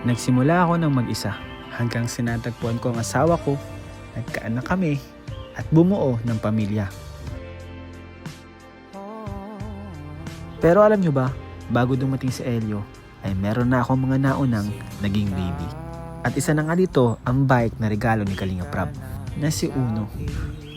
Nagsimula ako ng mag-isa hanggang sinatagpuan ko ang asawa ko, nagkaanak kami at bumuo ng pamilya. Pero alam nyo ba, bago dumating si Elio, ay meron na akong mga naunang naging baby. At isa na nga dito ang bike na regalo ni Kalinga Prab na si Uno.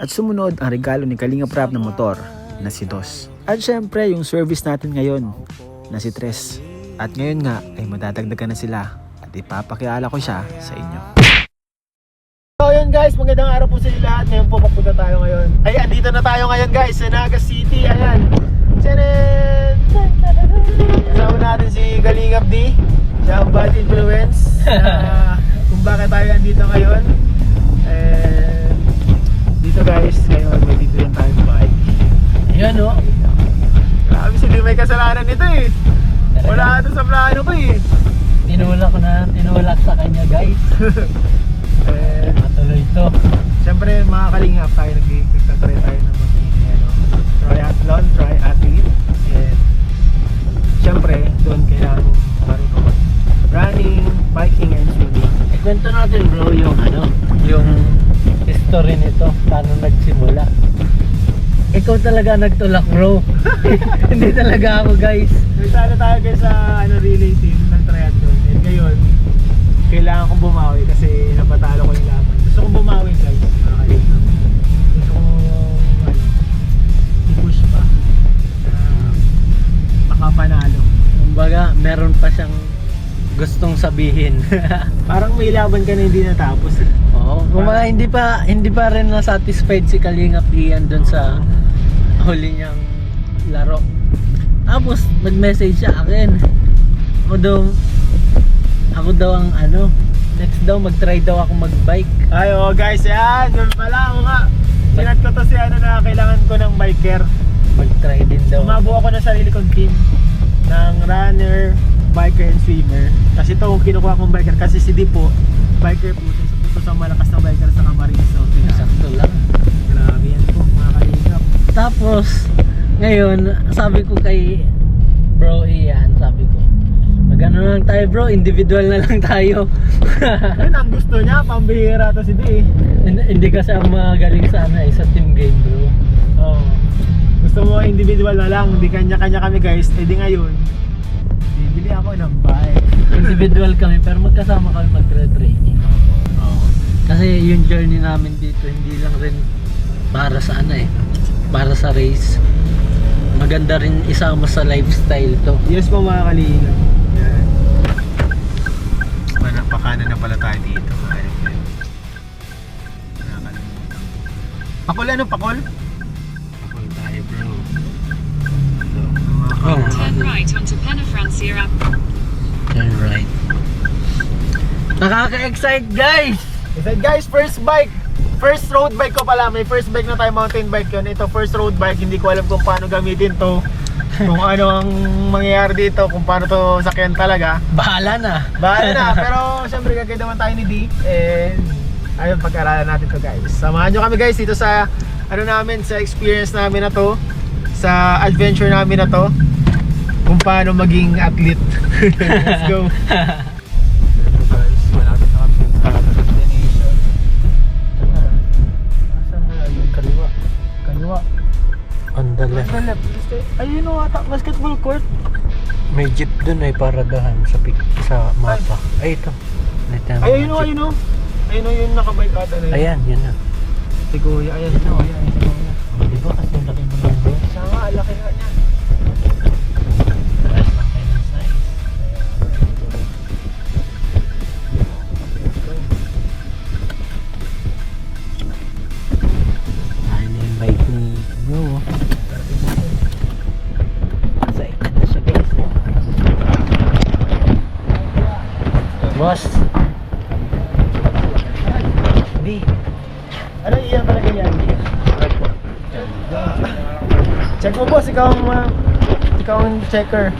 At sumunod ang regalo ni Kalinga Prab na motor na si Dos. At syempre yung service natin ngayon na si Tres. At ngayon nga ay madadagdagan na sila at ipapakiala ko siya sa inyo. So yun guys, magandang araw po sa inyo lahat. Ngayon po papunta tayo ngayon. Ay, andito na tayo ngayon guys sa Naga City. Ayan. Tcharan! Kasama natin si Kalingap D. Siya ang bad influence kung bakit tayo andito ngayon. And dito guys, ngayon may dito yung tayong bike. Ayan o. Grabe, hindi may kasalanan nito eh. Wala ito sa plano ko eh. Tinulak sa kanya guys. And Matuloy ito. siyempre mga Kalingap tayo nagtatry tayo ng triathlon, triathlete. And siyempre doon kailangan marunong running, biking, and swimming. Ikwento natin bro yung yung history nito, paano nagsimula. Ikaw talaga nagtulak bro. Hindi talaga ako guys. Nagsala tayo guys sa relay team ng triathlon. And ngayon, kailangan kong bumawi kasi napatalo ko yung laban. Gusto kong bumawi guys, mga Kalingap. Gusto kong i-push pa na makapanalo. Kumbaga, meron pa siyang gustong sabihin. Parang may laban ka na hindi natapos eh. Oo. Kumbaga, hindi pa rin na-satisfied si Kalingap Ian doon sa huli niyang laro. Tapos, nag-message siya akin. Ako daw ang next daw mag-try daw ako mag-bike. Ay, oh guys, yan. Yun pala, ako nga. Sinat ko to si na kailangan ko ng biker. Mag-try din daw. Sumabuo ako ng sarili kong team ng runner, biker, and swimmer. Kasi ito kung kinukuha kong biker. Kasi si Dipo, biker po. Ito sa malakas na biker sa Camarines. So, Sakto lang. grabe yan po, mga Kalingap. Tapos, ngayon, sabi ko kay bro Ian, sabi ko, magano lang tayo bro, individual na lang tayo. Yun ang gusto niya, pambihira to si Di. Hindi kasi ang magaling sa sa team game bro. Oh. Gusto mo individual na lang, hindi kanya-kanya kami guys. Eh di ngayon, bibili ako ng bike. Individual kami, pero magkasama kami magtre-training. Kasi yung journey namin dito, hindi lang rin para sa para sa race. Maganda rin isama sa lifestyle to. Yes po mga Kalingap. Yan. Pakana na pala tayo dito. Pakol ano? Pakol? Pakol tayo bro. Turn right onto Penafrancia. Turn right. Nakaka-excite guys! Isa guys, first bike. First road bike ko pala. May first bike na tayo, mountain bike yun. Ito first road bike. Hindi ko alam kung paano gamitin to. Kung ano ang mangyayari dito. Kung paano to sakyan talaga. Bahala na. Bahala na. Pero syempre gagawin tayo ni D. And ayun, pag-aralan natin to guys. Samahan nyo kami guys dito sa namin, sa experience namin na to. Sa adventure namin na to. Kung paano maging athlete. Let's go. Ito guys, malapit na kami sa destination. Nasaan na yung kaliwa? Kaliwa. Andala. Ayun o, basketball court. May jeep dun ay paradahan sa mapa. Ay ito. Ay, ayun o, ayun o. Ayun o, yung nakabike ata na yun. Ayan, yun na. Si Kuya, ayan si Kuya. Ayan si Kuya. Di ba kasi ang laki mo lang bro? Siya nga, laki nga niya. Taas lang kayo ng size. Ay na yung bike ni bro. Excited na siya guys. Boss. Di. Ano iyan pala ganyan? Check mo boss, ikaw ang checker.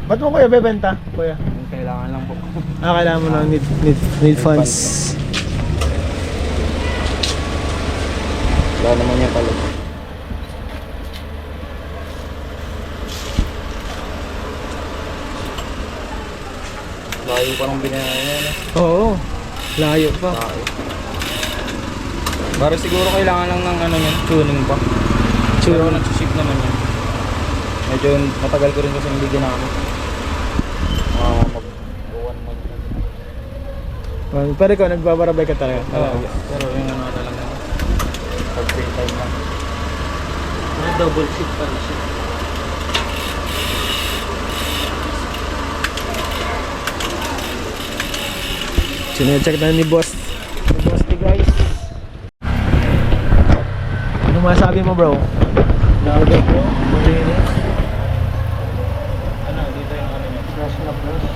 Ba't mo kuya bebenta? Kuya? Kailangan lang po. Kailangan mo lang need funds. Wala naman yan pala. Layo pa ng binayan. Oo. Layo pa. Para siguro kailangan lang ng ano yun, tuning pa. Pero nagsisip naman yan. Medyo matagal ko rin kasi hindi ginamit. Mag-1 month na. Pero ikaw, nagbabarabay ka talaga. Pero yung ano na lang naman. Pag free time lang. May double seat pala siya. Sinecheck na ni boss. Ni boss ni guys. Ano masabi mo bro? Lagi bro. Malinis. Ano, dito yung ano yun. Brush na brush.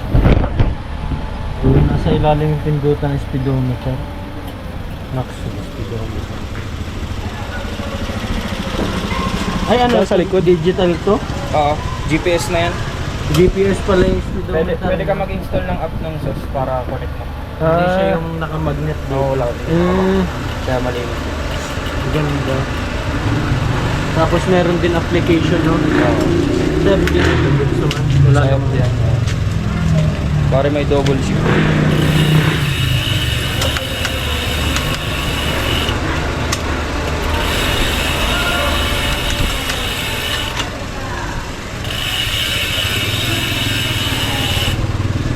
Yung nasa ilalim yung pindutan ng speedometer. Max speedometer. Ay ano Sa likod? digital to? Oo, GPS na yan. GPS pala yung Pwede, speedometer. pwede ka mag-install ng app ng SOS para connect mo. Hindi siya yung nakamagnet dito. Oo, wala. Kaya malinis. Ganda. Tapos meron din application no? Step din ito gusto man. Wala Sayang naman yan. Para may double shift.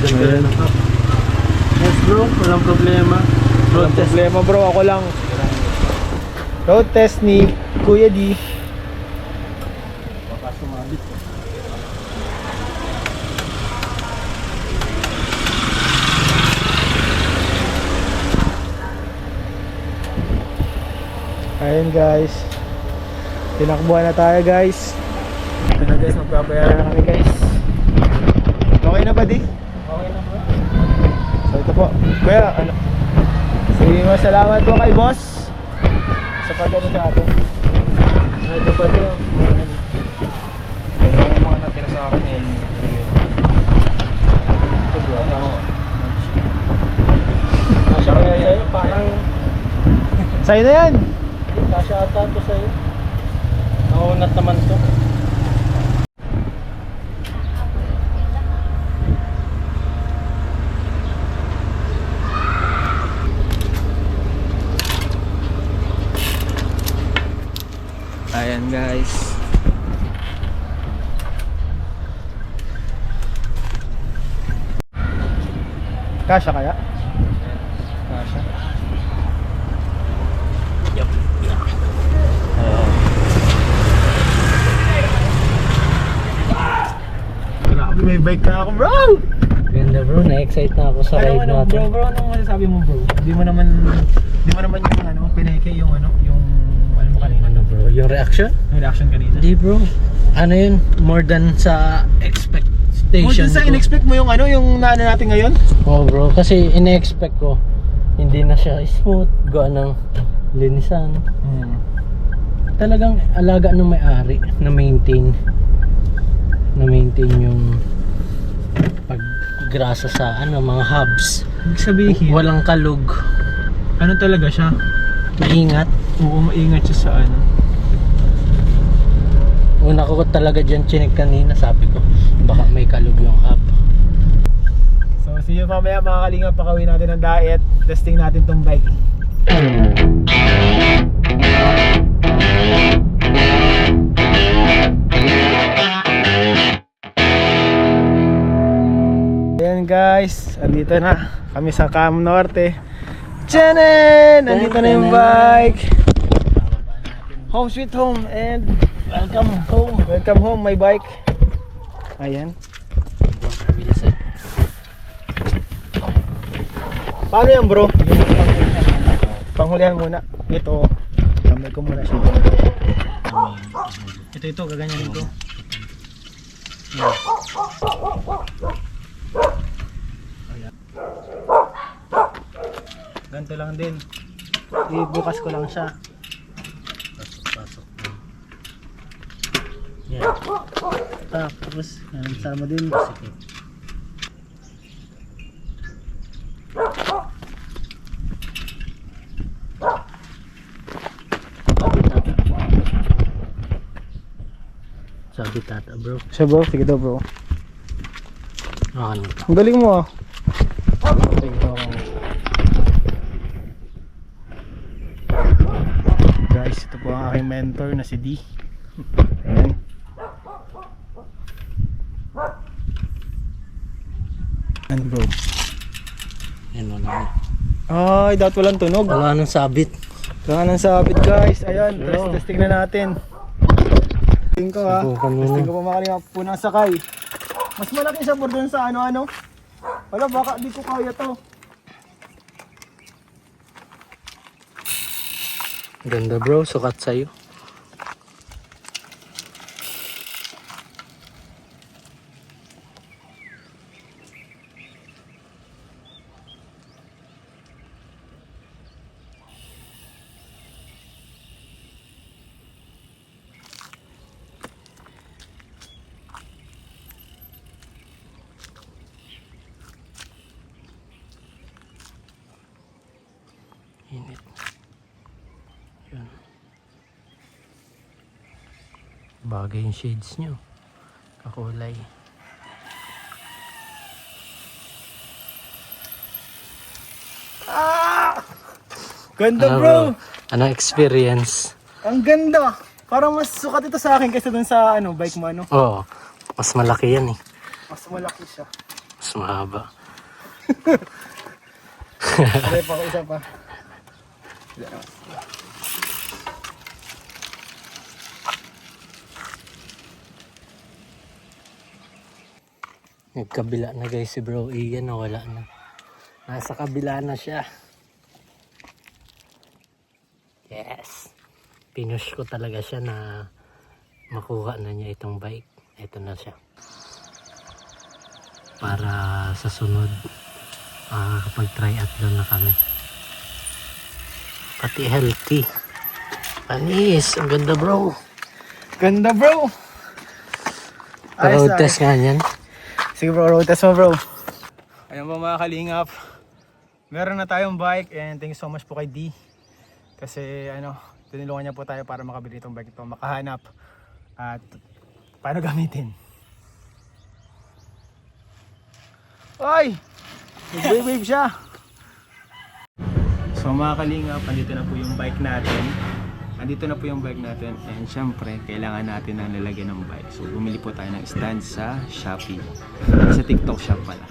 Ganda na ka. Yes bro, walang problema. Road Walang test. problema bro, ako lang. Road test ni Kuya D. Baka sumabit. Ayun guys. Tinakbuhan na tayo guys. Ito na guys, magpapayaran na kami guys. Okay na ba di? Okay na bro. So ito po. Kuya, ano? Sige mo, salamat po kay boss sa pag-ano sa atin. Ito pa ito. Yung mga natira sa akin eh. Kasya kaya sa'yo, parang Sa'yo na yan. kasya ata ito sa'yo. Naunat naman to. Ayan guys. Kasya kaya? Kasha. Grabe, may bike na ako bro! Ganda bro, na-excite na ako sa Ano ride natin. bro, anong masasabi mo bro? Di mo naman yung ano, pinake yung ano mo kanina. Ano bro, yung reaction? Yung reaction kanina. Hindi bro. Ano yun? More than sa expectation More than sa ko. in-expect mo yung ano, yung naano natin ngayon? Oh bro, kasi in-expect ko hindi na siya smooth, gawa ng linisan. Talagang alaga ng may-ari na maintain yung paggrasa sa ano, mga hubs. Ibig sabihin, Walang kalug. ano talaga siya? Maingat. Oo, maingat siya sa ano. Una ko talaga dyan chinik kanina, sabi ko baka may kalug yung hub. So see you mamaya mga kalingap, pakawin natin ng diet. Testing natin tong bike. Ayan guys, andito na kami sa Cam Norte. Tchanen! Nandito na yung bike. Home sweet home and welcome home. Welcome home my bike. Ayan. Paano yan bro? Panghulihan muna. Ito, kamay ko muna siya. Ito, gaganyanin ko. Ayan. Ganito lang din. Ibukas ko lang siya. Pasok. Yan. Tapos, sama din. Sige. Sabi tata bro. Siya bro, sige daw bro. Ano? Ang galing mo ah. Guys, ito po ang aking mentor na si D. Ayan. Ano bro? Yan, wala. Ay, dapat walang tunog. Wala nang sabit. Wala nang sabit guys. Ayan, testing na natin. Testing ko ha. Subukan muna. Testing ko pa makalinga po ng sakay. Mas malaki siya por dun sa ano-ano. Wala, baka di ko kaya to. Ganda bro, sukat sa'yo. Init. Yun. Bagay yung shades nyo. Kakulay. Ganda Ano, bro! Anong experience? Ang ganda! Parang mas sukat ito sa akin kaysa dun sa ano, bike mo ano. Oo. Mas malaki yan eh. Mas malaki siya. Mas mahaba. Okay pa, isa pa. Nagkabila na guys si bro Ian, wala na. Nasa kabila na siya. Yes. Pinush ko talaga siya na makuha na niya itong bike. Ito na siya. Para sa sunod kapag triathlon na kami. Pati healthy. Panis. Ang ganda bro. Ganda bro! Road test nga yan. Sige bro, road test mo bro. Ayan po mga kalingap. Meron na tayong bike and thank you so much po kay D. Kasi ano, tinulungan niya po tayo para makabili itong bike ito, makahanap at paano gamitin. Ay! Nag-wave siya! So mga kalingap, andito na po yung bike natin. Andito na po yung bike natin and syempre kailangan natin ng lalagyan ng bike. So bumili po tayo ng stand sa Shopee. Sa TikTok shop pala.